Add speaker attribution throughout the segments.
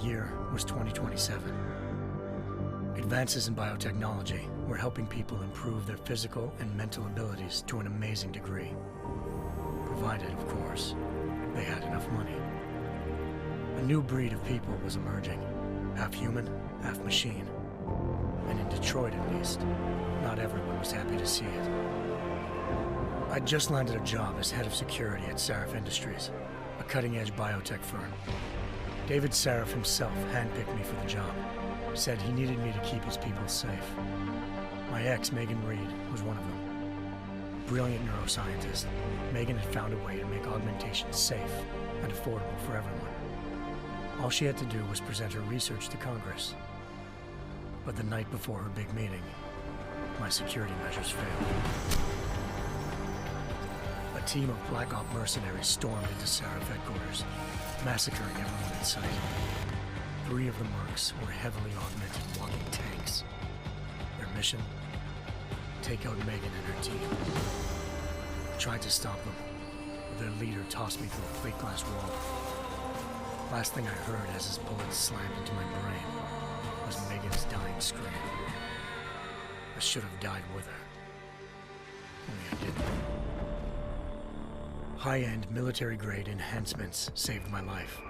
Speaker 1: year was 2027. Advances in biotechnology were helping people improve their physical and mental abilities to an amazing degree. Provided, of course, they had enough money. A new breed of people was emerging, half human, half machine. And in Detroit, at least, not everyone was happy to see it. I'd just landed a job as head of security at Sarif Industries, a cutting-edge biotech firm. David Sarif himself handpicked me for the job, said he needed me to keep his people safe. My ex, Megan Reed, was one of them. Brilliant neuroscientist, Megan had found a way to make augmentation safe and affordable for everyone. All she had to do was present her research to Congress. But the night before her big meeting, my security measures failed. A team of Black Op mercenaries stormed into Sarif headquarters, massacring everyone in sight. 3 of the mercs were heavily augmented walking tanks. Their mission? Take out Megan and her team. I tried to stop them, but their leader tossed me through a plate glass wall. Last thing I heard as his bullets slammed into my brain was Megan's dying scream. I should have died with her. Only I didn't. High-end military-grade enhancements saved my life.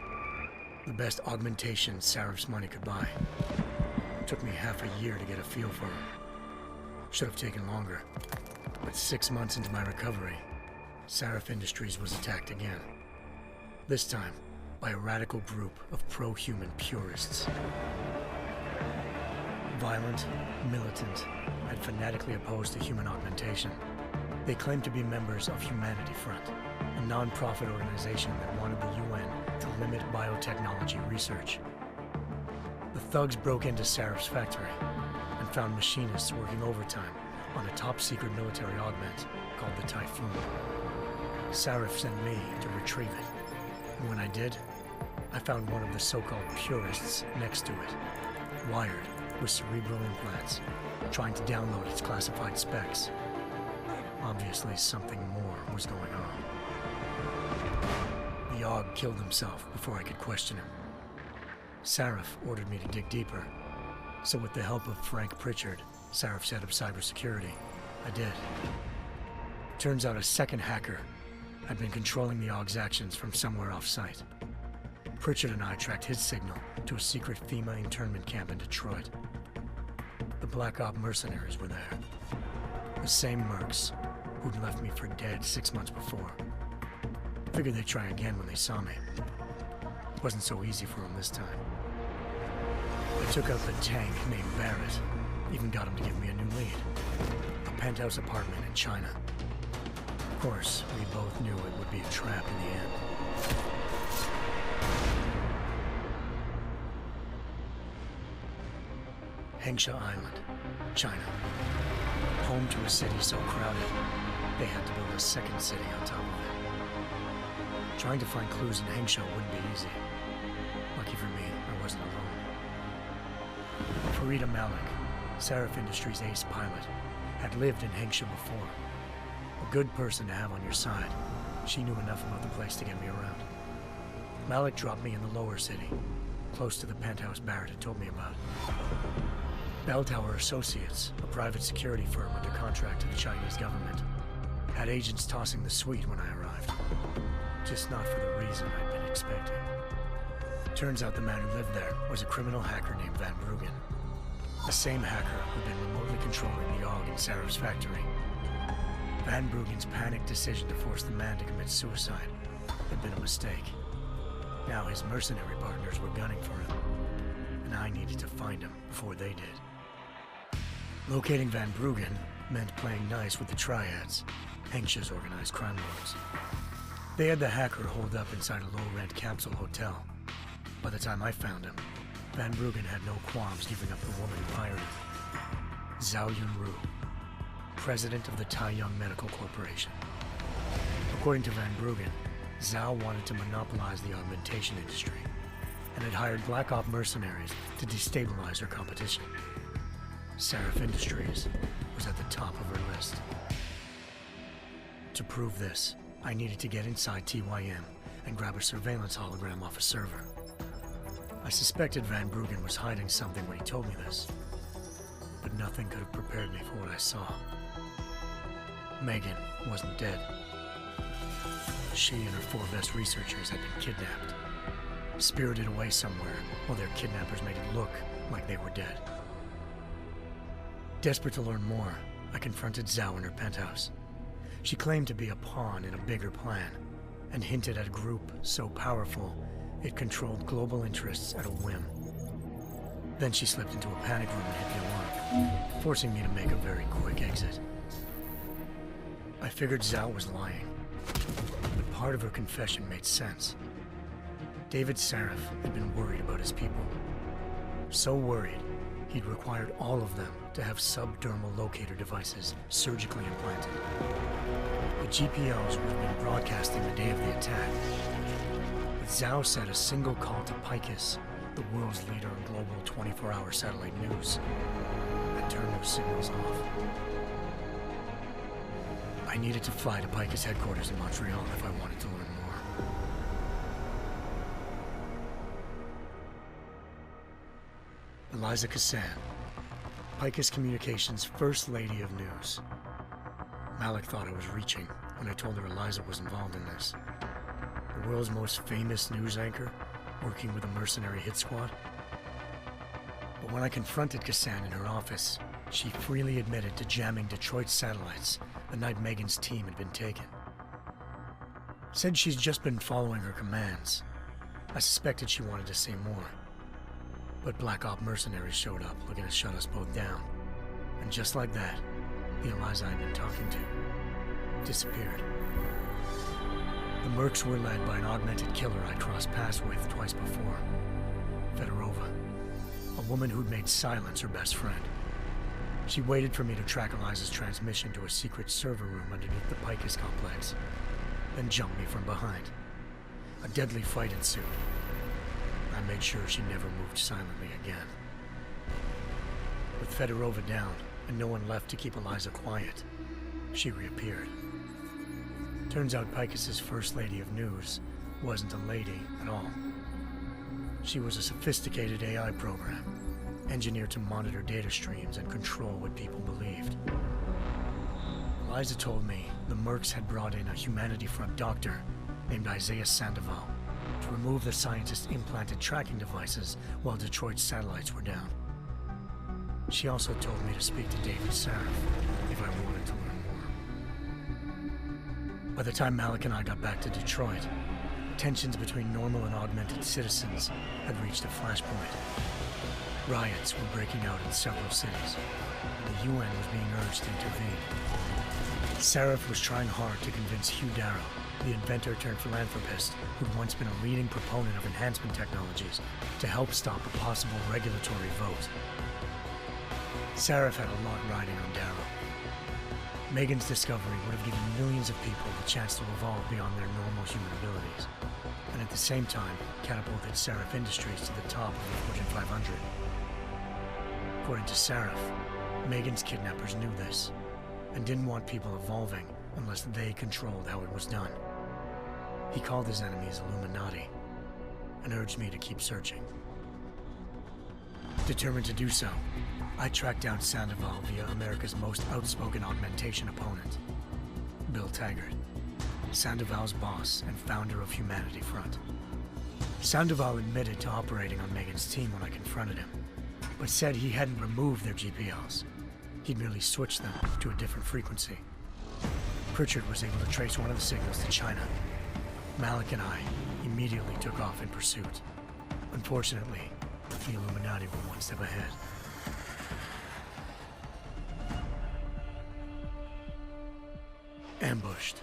Speaker 1: The best augmentation Sarif's money could buy. It took me half a year to get a feel for her. Should have taken longer. But 6 months into my recovery, Sarif Industries was attacked again. This time, by a radical group of pro-human purists. Violent, militant, and fanatically opposed to human augmentation. They claimed to be members of Humanity Front, a non-profit organization that wanted the UN to limit biotechnology research. The thugs broke into Sarif's factory and found machinists working overtime on a top-secret military augment called the Typhoon. Sarif sent me to retrieve it, and when I did, I found one of the so-called purists next to it, wired with cerebral implants, trying to download its classified specs. Obviously, something more was going on. The AUG killed himself before I could question him. Sarif ordered me to dig deeper, so with the help of Frank Pritchard, Sarif's head of cybersecurity, I did. Turns out a second hacker had been controlling the AUG's actions from somewhere off-site. Pritchard and I tracked his signal to a secret FEMA internment camp in Detroit. The Black Op mercenaries were there. The same mercs who'd left me for dead 6 months before. Figured they'd try again when they saw me. Wasn't so easy for them this time. I took out the tank named Barrett, even got him to give me a new lead. A penthouse apartment in China. Of course, we both knew it would be a trap in the end. Hengsha Island, China. Home to a city so crowded, they had to build a second city on top of it. Trying to find clues in Hengsha wouldn't be easy. Lucky for me, I wasn't alone. Farida Malik, Sarif Industries' ace pilot, had lived in Hengsha before. A good person to have on your side. She knew enough about the place to get me around. Malik dropped me in the lower city, close to the penthouse Barrett had told me about. Bell Tower Associates, a private security firm under contract to the Chinese government, had agents tossing the suite when I arrived. Just not for the reason I'd been expecting. Turns out the man who lived there was a criminal hacker named Van Bruggen. The same hacker who'd been remotely controlling the AUG in Sarif's factory. Van Bruggen's panicked decision to force the man to commit suicide had been a mistake. Now his mercenary partners were gunning for him, and I needed to find him before they did. Locating Van Bruggen meant playing nice with the Triads, Hengsha's organized crime lords. They had the hacker holed up inside a low-rent capsule hotel. By the time I found him, Van Bruggen had no qualms giving up the woman who hired him. Zhao Yunru, president of the Taiyang Medical Corporation. According to Van Bruggen, Zhao wanted to monopolize the augmentation industry and had hired Black Op mercenaries to destabilize her competition. Sarif Industries was at the top of her list. To prove this, I needed to get inside TYM and grab a surveillance hologram off a server. I suspected Van Bruggen was hiding something when he told me this, but nothing could have prepared me for what I saw. Megan wasn't dead. She and her 4 best researchers had been kidnapped, spirited away somewhere while their kidnappers made it look like they were dead. Desperate to learn more, I confronted Zhao in her penthouse. She claimed to be a pawn in a bigger plan, and hinted at a group so powerful it controlled global interests at a whim. Then she slipped into a panic room and hit the alarm, forcing me to make a very quick exit. I figured Zhao was lying, but part of her confession made sense. David Sarif had been worried about his people. So worried, he'd required all of them to have subdermal locator devices surgically implanted. The GPOs would have been broadcasting the day of the attack. But Zhao said a single call to Picus, the world's leader in global 24-hour satellite news, had turned those signals off. I needed to fly to Picus headquarters in Montreal if I wanted to learn more. Eliza Cassan, Picus Communications' First Lady of News. Malik thought I was reaching when I told her Eliza was involved in this. The world's most famous news anchor, working with a mercenary hit squad. But when I confronted Cassan in her office, she freely admitted to jamming Detroit's satellites the night Megan's team had been taken. Said she's just been following her commands. I suspected she wanted to say more. But Black Op mercenaries showed up looking to shut us both down. And just like that, the Eliza I'd been talking to disappeared. The Mercs were led by an augmented killer I'd crossed paths with twice before, Fedorova, a woman who'd made silence her best friend. She waited for me to track Eliza's transmission to a secret server room underneath the Picus complex, then jumped me from behind. A deadly fight ensued. I made sure she never moved silently again. With Fedorova down and no one left to keep Eliza quiet, she reappeared. Turns out Picus's First Lady of News wasn't a lady at all. She was a sophisticated AI program, engineered to monitor data streams and control what people believed. Eliza told me the Mercs had brought in a Humanity Front doctor named Isaiah Sandoval to remove the scientist's implanted tracking devices while Detroit's satellites were down. She also told me to speak to David Sarif if I wanted to learn more. By the time Malik and I got back to Detroit, tensions between normal and augmented citizens had reached a flashpoint. Riots were breaking out in several cities, and the UN was being urged to intervene. Sarif was trying hard to convince Hugh Darrow, the inventor turned philanthropist who'd once been a leading proponent of enhancement technologies, to help stop a possible regulatory vote. Sarif had a lot riding on Darrow. Megan's discovery would have given millions of people the chance to evolve beyond their normal human abilities, and at the same time catapulted Sarif Industries to the top of the Fortune 500. According to Sarif, Megan's kidnappers knew this, and didn't want people evolving unless they controlled how it was done. He called his enemies Illuminati, and urged me to keep searching. Determined to do so, I tracked down Sandoval via America's most outspoken augmentation opponent, Bill Taggart, Sandoval's boss and founder of Humanity Front. Sandoval admitted to operating on Megan's team when I confronted him, but said he hadn't removed their GPLs. He'd merely switched them to a different frequency. Pritchard was able to trace one of the signals to China. Malik and I immediately took off in pursuit. Unfortunately, the Illuminati were one step ahead. Ambushed.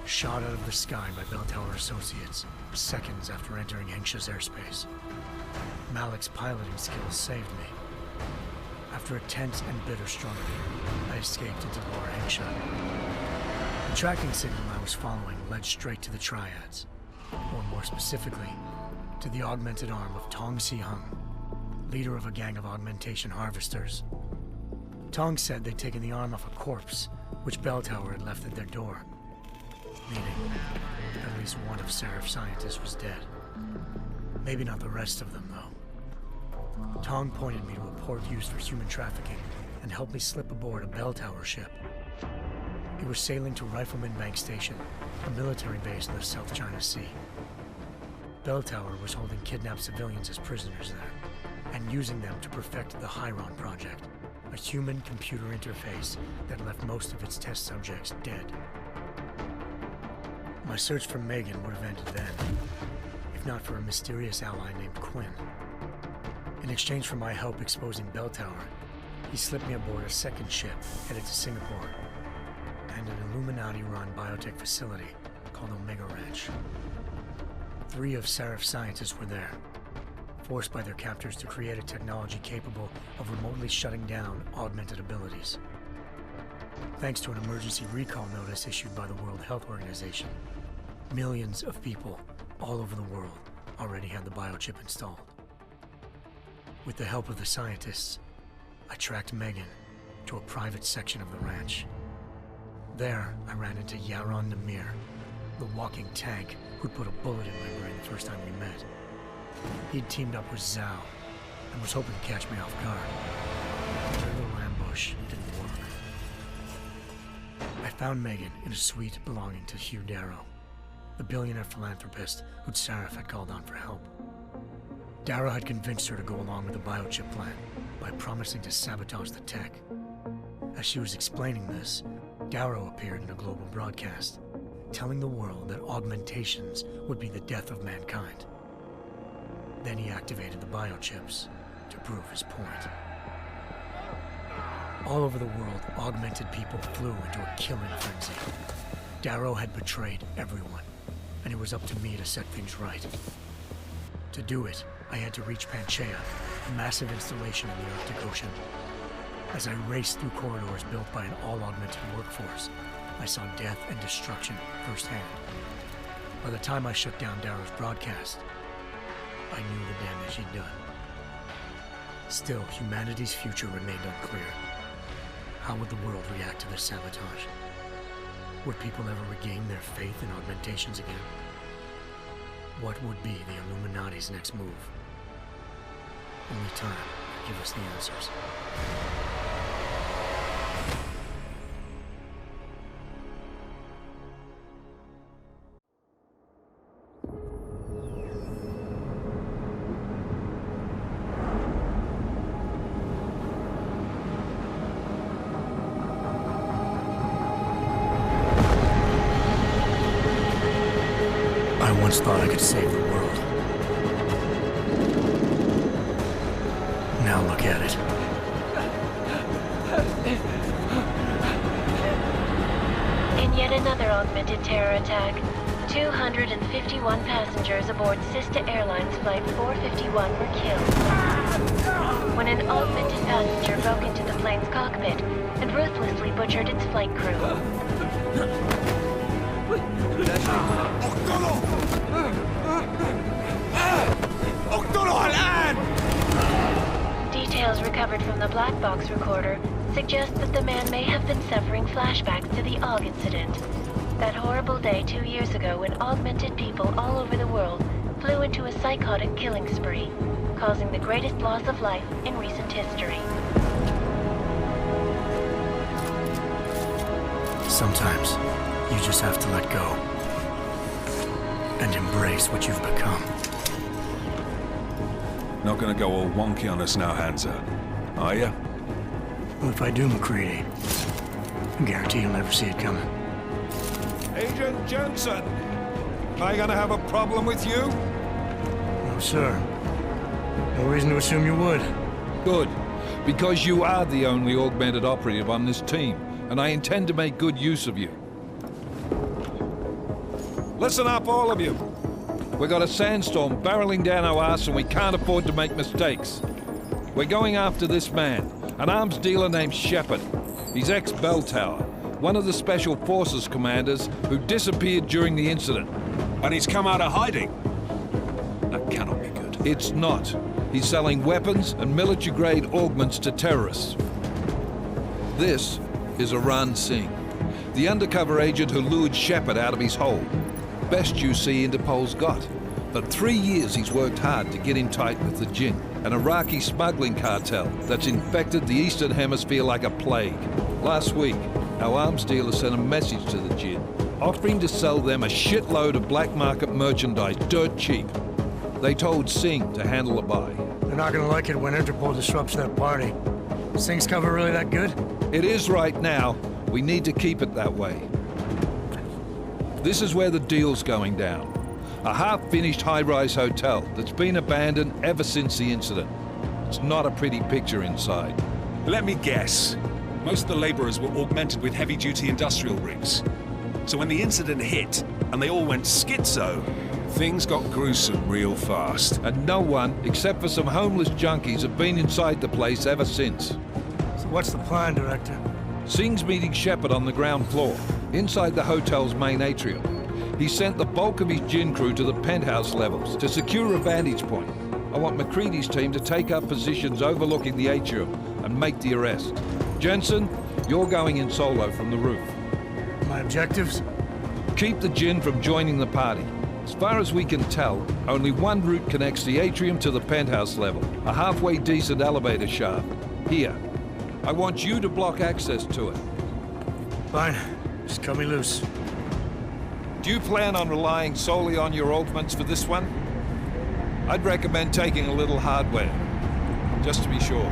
Speaker 1: Shot out of the sky by Bell Tower Associates, seconds after entering Hengsha's airspace. Malik's piloting skills saved me. After a tense and bitter struggle, I escaped into Lower Hengsha. The tracking signal I was following led straight to the Triads, or more specifically, to the augmented arm of Tong Si-hung, leader of a gang of augmentation harvesters. Tong said they'd taken the arm off a corpse, which Bell Tower had left at their door, meaning at least one of Sarif's scientists was dead. Maybe not the rest of them, though. Tong pointed me to a port used for human trafficking and helped me slip aboard a bell tower ship. It was sailing to Rifleman Bank Station, a military base in the South China Sea. Bell Tower was holding kidnapped civilians as prisoners there, and using them to perfect the Chiron Project, a human-computer interface that left most of its test subjects dead. My search for Megan would have ended then, if not for a mysterious ally named Quinn. In exchange for my help exposing Bell Tower, he slipped me aboard a second ship headed to Singapore and an Illuminati-run biotech facility called Omega Ranch. 3 of Serif's scientists were there, forced by their captors to create a technology capable of remotely shutting down augmented abilities. Thanks to an emergency recall notice issued by the World Health Organization, millions of people all over the world already had the biochip installed. With the help of the scientists, I tracked Megan to a private section of the ranch. There, I ran into Yaron Namir, the walking tank who'd put a bullet in my brain the first time we met. He'd teamed up with Zhao and was hoping to catch me off guard. Their little ambush didn't work. I found Megan in a suite belonging to Hugh Darrow, the billionaire philanthropist who'd Sarif had called on for help. Darrow had convinced her to go along with the biochip plan by promising to sabotage the tech. As she was explaining this, Darrow appeared in a global broadcast, telling the world that augmentations would be the death of mankind. Then he activated the biochips to prove his point. All over the world, augmented people flew into a killing frenzy. Darrow had betrayed everyone, and it was up to me to set things right. To do it, I had to reach Panchaea, a massive installation in the Arctic Ocean. As I raced through corridors built by an all-augmented workforce, I saw death and destruction firsthand. By the time I shut down Darrow's broadcast, I knew the damage he'd done. Still, humanity's future remained unclear. How would the world react to this sabotage? Would people ever regain their faith in augmentations again? What would be the Illuminati's next move? Only time will give us the answers. I once thought I could save the world. Now look at it.
Speaker 2: In yet another augmented terror attack, 251 passengers aboard Sister Airlines Flight 451 were killed when an augmented passenger broke into the plane's cockpit and ruthlessly butchered its flight crew. Details recovered from the black box recorder suggest that the man may have been suffering flashbacks to the AUG incident. That horrible day 2 years ago when augmented people all over the world flew into a psychotic killing spree, causing the greatest loss of life in recent history.
Speaker 1: Sometimes, you just have to let go and embrace what you've become.
Speaker 3: Not gonna go all wonky on us now, Hansa, are ya?
Speaker 1: Well, if I do, McCready, I guarantee you'll never see it coming.
Speaker 3: Agent Jensen! Am I gonna have a problem with you?
Speaker 1: No, sir. No reason to assume you would.
Speaker 4: Good, because you are the only augmented operative on this team, and I intend to make good use of you.
Speaker 3: Listen up, all of you.
Speaker 4: We got a sandstorm barreling down our arse and we can't afford to make mistakes. We're going after this man, an arms dealer named Shepard. He's ex-Bell Tower, one of the Special Forces commanders who disappeared during the incident.
Speaker 3: And he's come out of hiding. That cannot be good.
Speaker 4: It's not. He's selling weapons and military-grade augments to terrorists. This is Aran Singh, the undercover agent who lured Shepard out of his hole. Best you see Interpol's got. But 3 years he's worked hard to get in tight with the Jinn. an Iraqi smuggling cartel that's infected the Eastern Hemisphere like a plague. Last week, our arms dealer sent a message to the Jinn, offering to sell them a shitload of black market merchandise dirt cheap. They told Singh to handle the buy.
Speaker 1: They're not gonna like it when Interpol disrupts their party. Sing's cover really that good?
Speaker 4: It is right now. We need to keep it that way. This is where the deal's going down. A half-finished high-rise hotel that's been abandoned ever since the incident. It's not a pretty picture inside.
Speaker 5: Let me guess. Most of the laborers were augmented with heavy-duty industrial rigs. So when the incident hit, and they all went schizo, things got gruesome real fast.
Speaker 4: And no one, except for some homeless junkies, have been inside the place ever since.
Speaker 1: So what's the plan, Director?
Speaker 4: Singh's meeting Shepard on the ground floor, inside the hotel's main atrium. He sent the bulk of his Jinn crew to the penthouse levels to secure a vantage point. I want McCready's team to take up positions overlooking the atrium and make the arrest. Jensen, you're going in solo from the roof.
Speaker 1: My objectives?
Speaker 4: Keep the Jinn from joining the party. As far as we can tell, only one route connects the atrium to the penthouse level, a halfway decent elevator shaft. Here. I want you to block access to it.
Speaker 1: Fine. Just cut me loose.
Speaker 4: Do you plan on relying solely on your augments for this one? I'd recommend taking a little hardware, just to be sure.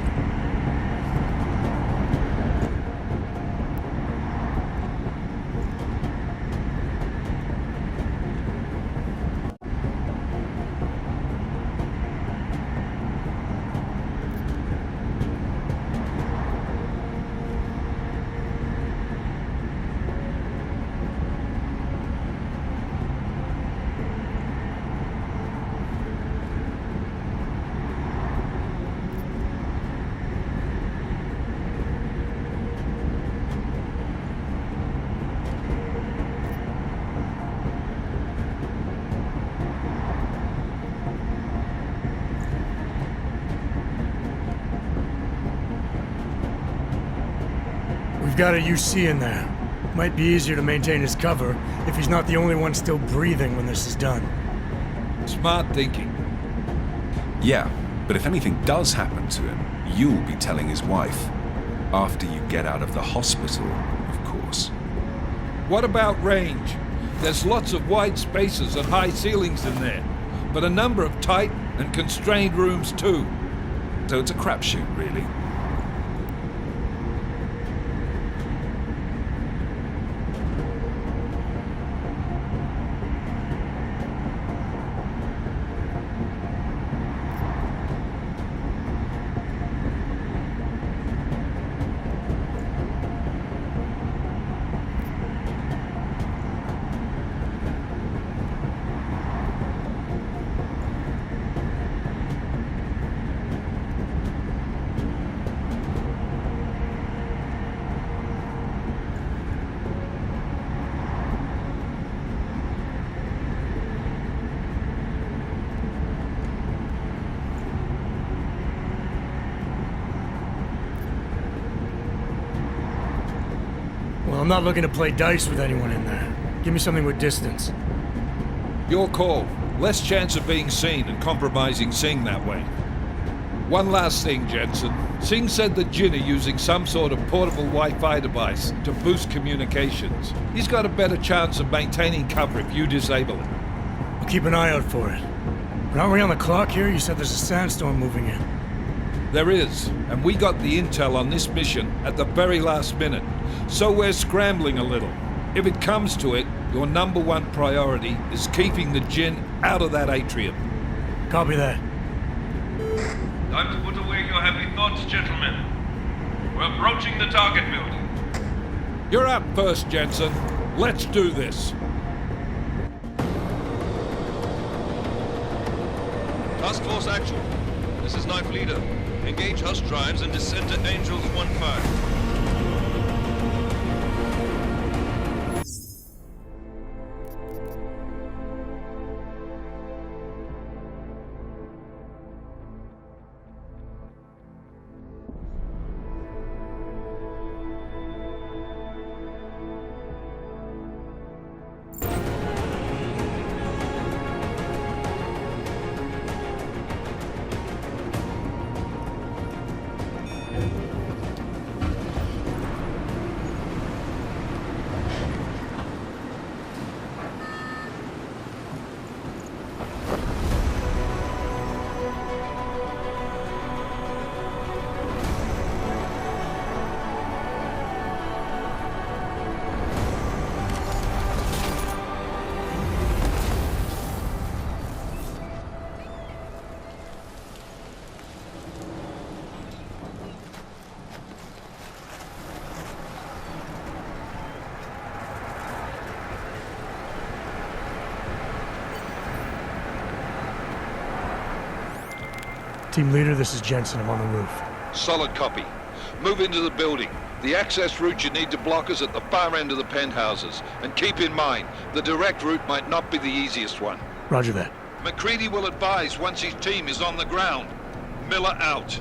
Speaker 1: We've got a UC in there. Might be easier to maintain his cover if he's not the only one still breathing when this is done.
Speaker 4: Smart thinking.
Speaker 5: Yeah, but if anything does happen to him, you'll be telling his wife. After you get out of the hospital, of course.
Speaker 4: What about range? There's lots of wide spaces and high ceilings in there, but a number of tight and constrained rooms too.
Speaker 5: So it's a crapshoot, really.
Speaker 1: Well, I'm not looking to play dice with anyone in there. Give me something with distance.
Speaker 4: Your call. Less chance of being seen and compromising Singh that way. One last thing, Jensen. Singh said the Jinn are using some sort of portable Wi-Fi device to boost communications. He's got a better chance of maintaining cover if you disable it.
Speaker 1: I'll keep an eye out for it. But aren't we on the clock here? You said there's a sandstorm moving in.
Speaker 4: There is, and we got the intel on this mission at the very last minute, so we're scrambling a little. If it comes to it, your number one priority is keeping the Jinn out of that atrium.
Speaker 1: Copy that.
Speaker 6: Time to put away your heavy thoughts, gentlemen. We're approaching the target building.
Speaker 4: You're up first, Jensen. Let's do this.
Speaker 7: Task Force Actual. This is Knife Leader. Engage Hush drives and descend to Angels 1-5.
Speaker 1: Team leader, this is Jensen. I'm on the roof.
Speaker 4: Solid copy. Move into the building. The access route you need to block is at the far end of the penthouses. And keep in mind, the direct route might not be the easiest one.
Speaker 1: Roger that.
Speaker 4: McCready will advise once his team is on the ground. Miller out.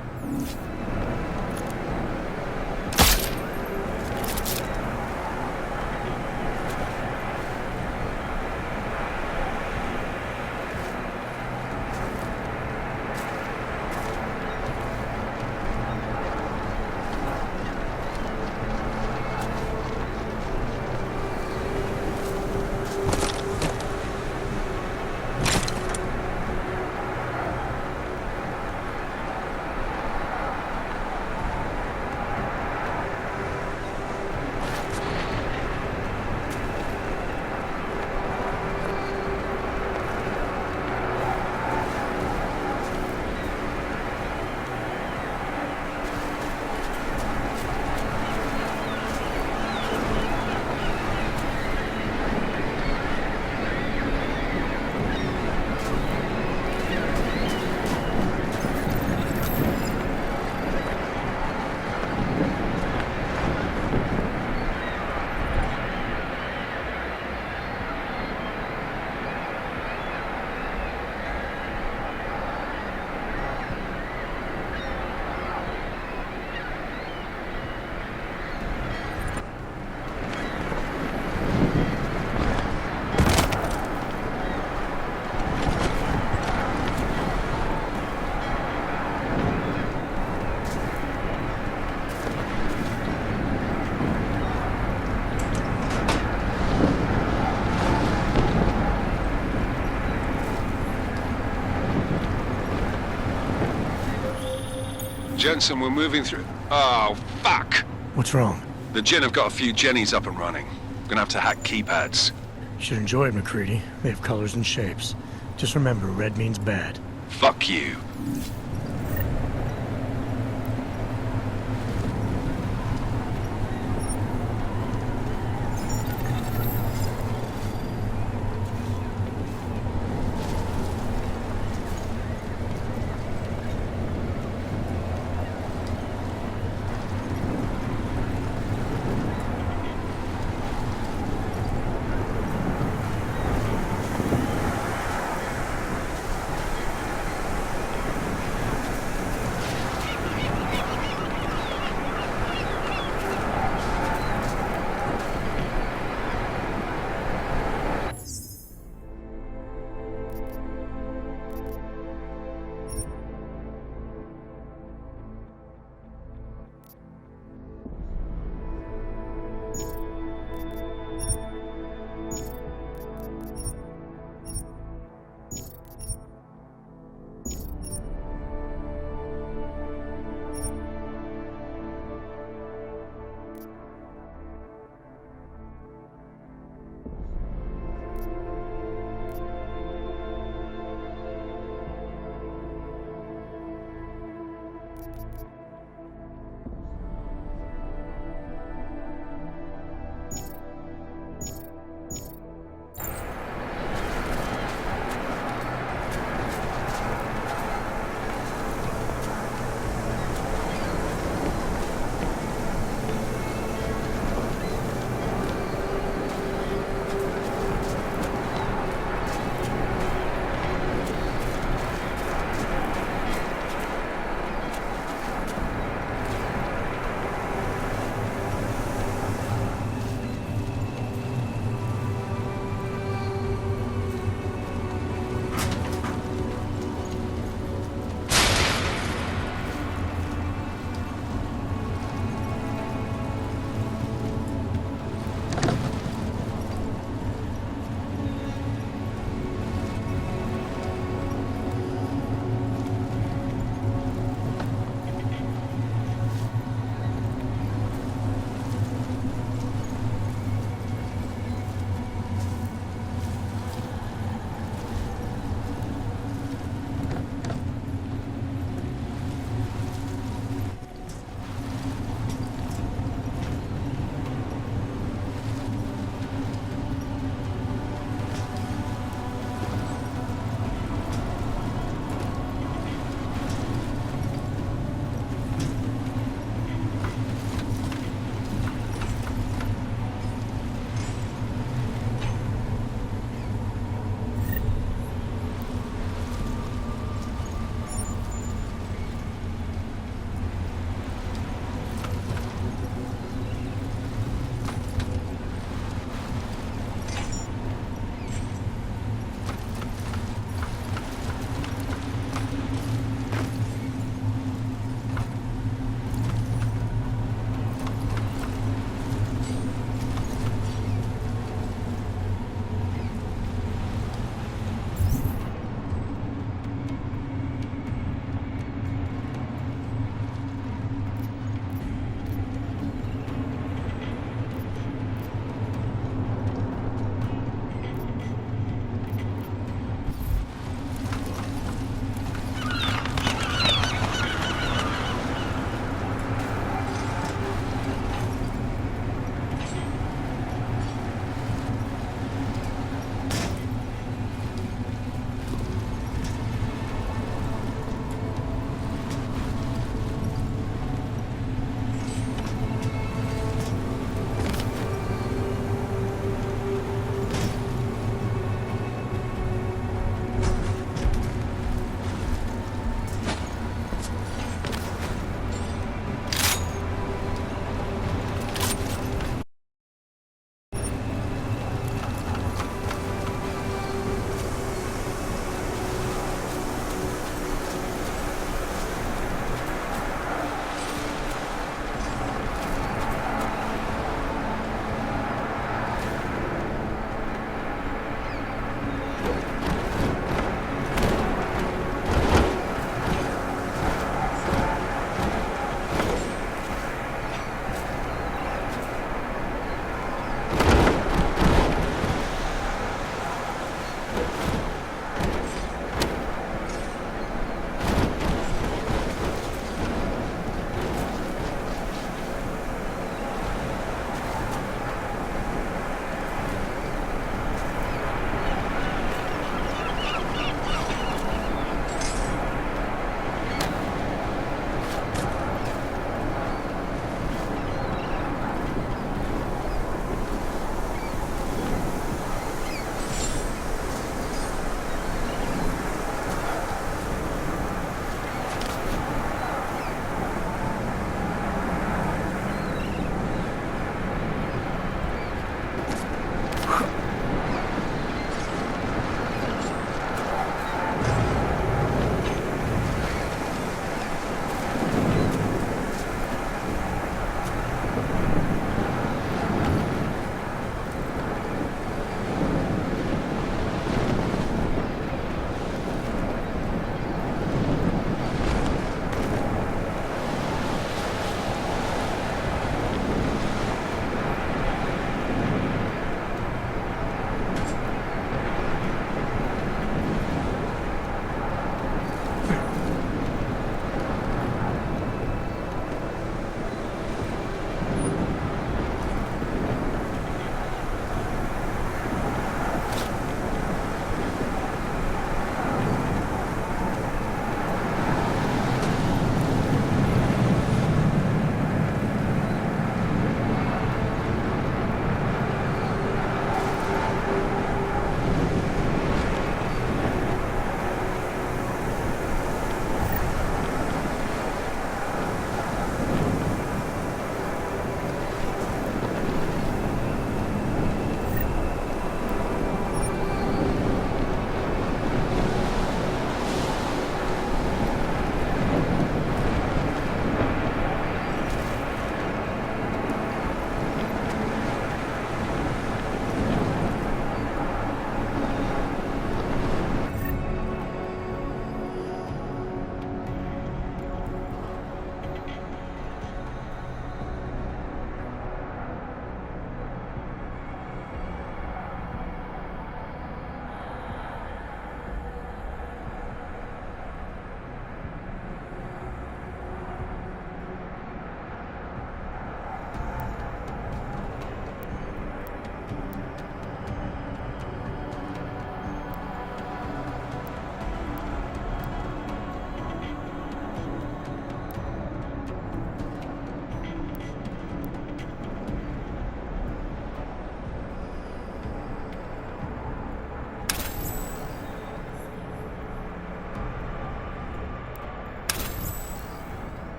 Speaker 5: Jensen, we're moving through... Oh, fuck!
Speaker 1: What's wrong?
Speaker 5: The Jinn have got a few Jennies up and running. Gonna have to hack keypads.
Speaker 1: You should enjoy it, McCready. They have colors and shapes. Just remember, red means bad.
Speaker 5: Fuck you.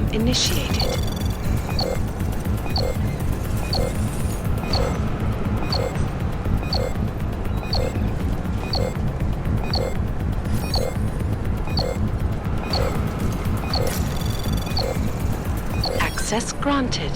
Speaker 8: System initiated. Access granted.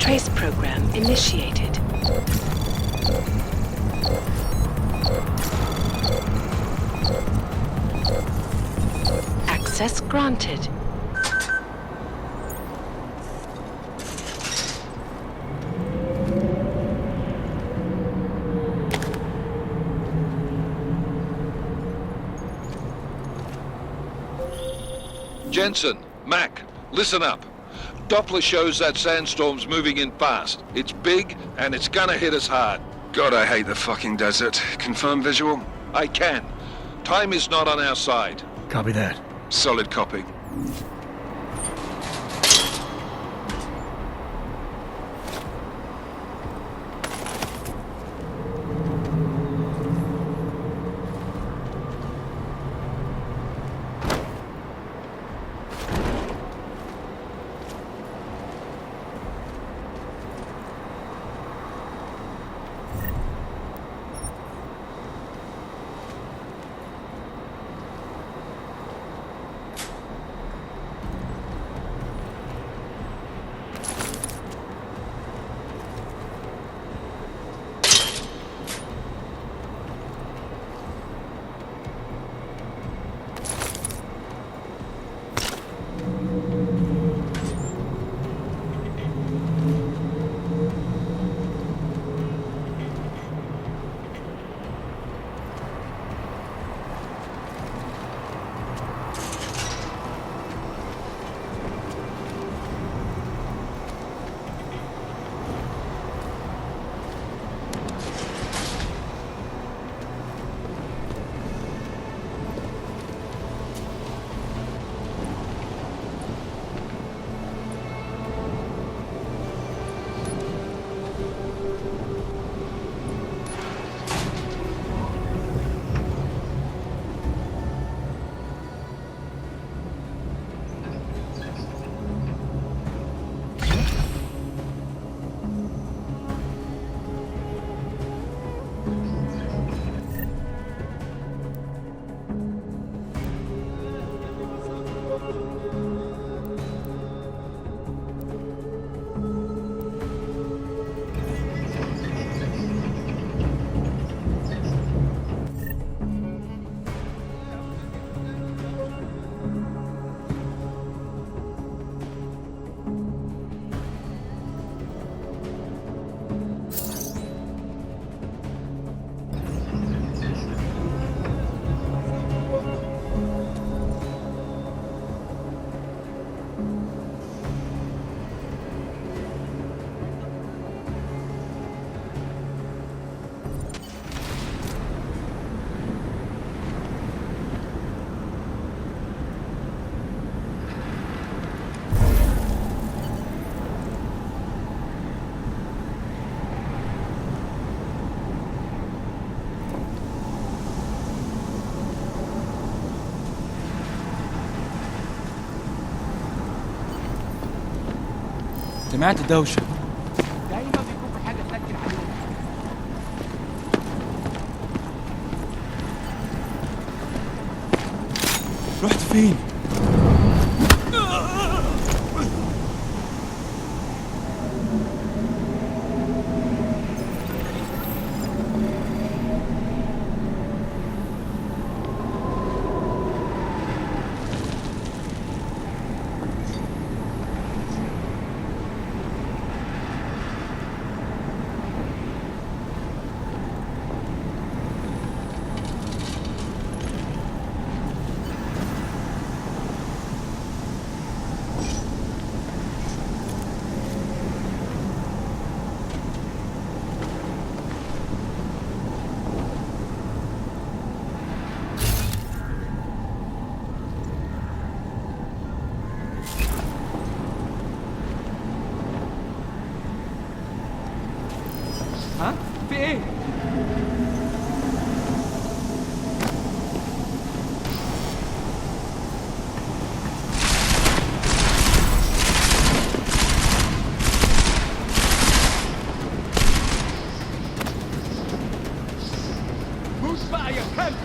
Speaker 8: Trace program initiated. Access granted.
Speaker 4: Jensen, Mac, listen up. Doppler shows that sandstorm's moving in fast. It's big, and it's gonna hit us hard.
Speaker 5: God, I hate the fucking desert. Confirm visual?
Speaker 4: I can. Time is not on our side.
Speaker 1: Copy that.
Speaker 5: Solid copy.
Speaker 9: سمعت دوشة.
Speaker 10: دايما بيكون في حاجة تأكد عليهم.
Speaker 9: رحت فين؟
Speaker 10: ها؟ في ايه؟ موت بقى يا كلب!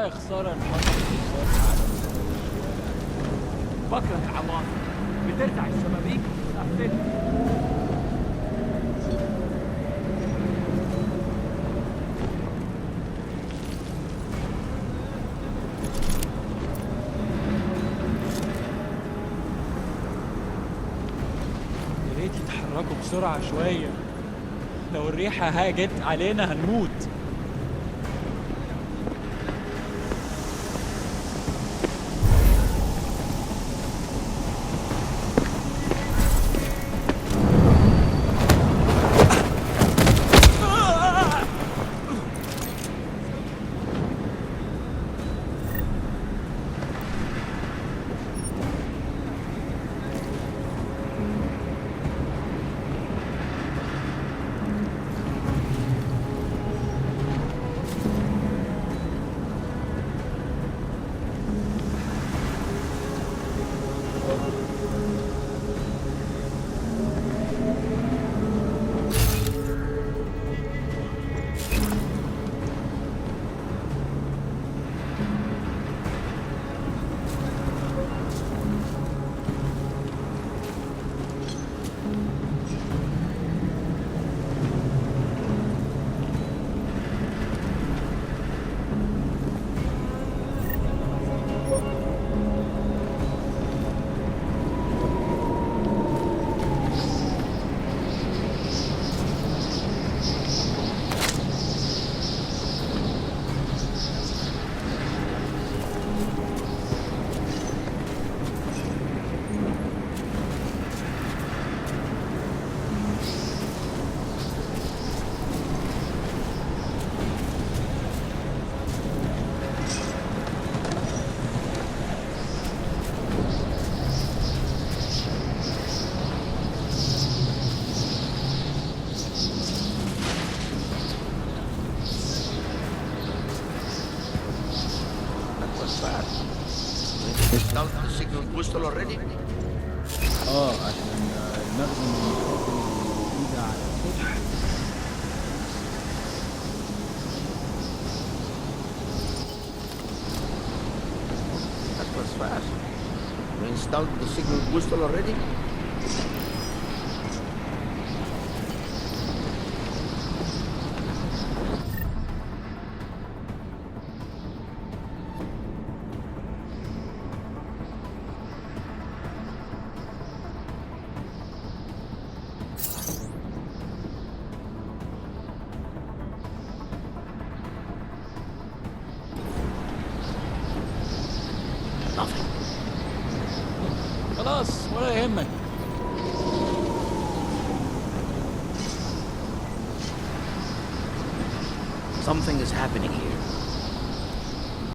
Speaker 10: والله خسارة الحصل في الشارع. بكره العواصف بترزع الشبابيك وتقفلها. يا ريت يتحركوا بسرعة شوية، لو الريحة هاجت علينا هنموت.
Speaker 11: Installed the signal booster already?
Speaker 10: عشان المخزن الموجود على السطح.
Speaker 11: That was fast. We installed the signal booster already? Nothing.
Speaker 10: خلاص ولا يهمك.
Speaker 11: Something is happening here.